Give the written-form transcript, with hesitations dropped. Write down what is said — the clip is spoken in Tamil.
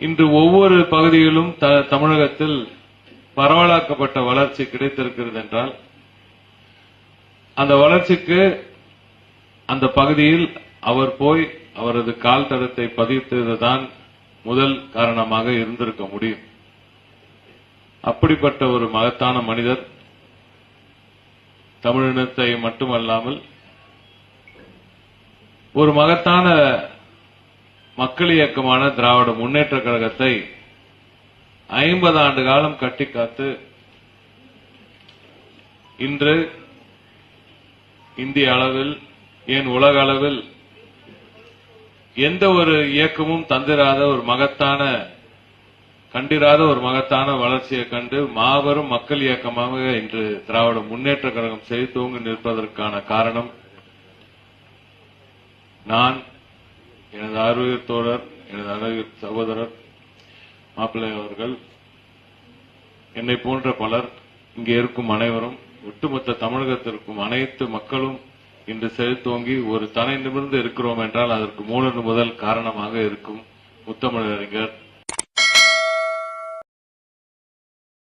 இன்று ஒவ்வொரு பகுதியிலும் தமிழகத்தில் பரவலாக்கப்பட்ட வளர்ச்சி கிடைத்திருக்கிறது என்றால் அந்த வளர்ச்சிக்கு அந்த பகுதியில் அவர் போய் அவரது கால் தடத்தை பதித்ததுதான் முதல் காரணமாக இருந்திருக்க முடியும். அப்படிப்பட்ட ஒரு மகத்தான மனிதர் தமிழினத்தை மட்டுமல்லாமல் ஒரு மகத்தான மக்கள் இயக்கமான திராவிட முன்னேற்ற கழகத்தை 50 ஆண்டு காலம் கட்டி காத்து இன்று இந்திய அளவில் ஏன் உலக அளவில் எந்த ஒரு இயக்கமும் தந்திராத ஒரு மகத்தான கண்டிராத ஒரு மகத்தான வளர்ச்சியை கண்டு மாபெரும் மக்கள் இயக்கமாக இன்று திராவிட முன்னேற்ற கழகம் செழித்தோங்கி நிற்பதற்கான காரணம் நான், எனது ஆர்வலர் தோழர், எனது அழகு சகோதரர் மாப்பிள்ளை அவர்கள், என்னை போன்ற பலர், இங்கே இருக்கும் அனைவரும், ஒட்டுமொத்த தமிழகத்திற்கும் அனைத்து மக்களும் இன்று செழித்தோங்கி ஒரு தலை நிமிர்ந்து இருக்கிறோம் என்றால் அதற்கு மூல முதல் காரணமாக இருக்கும் முத்தமிழறிஞர்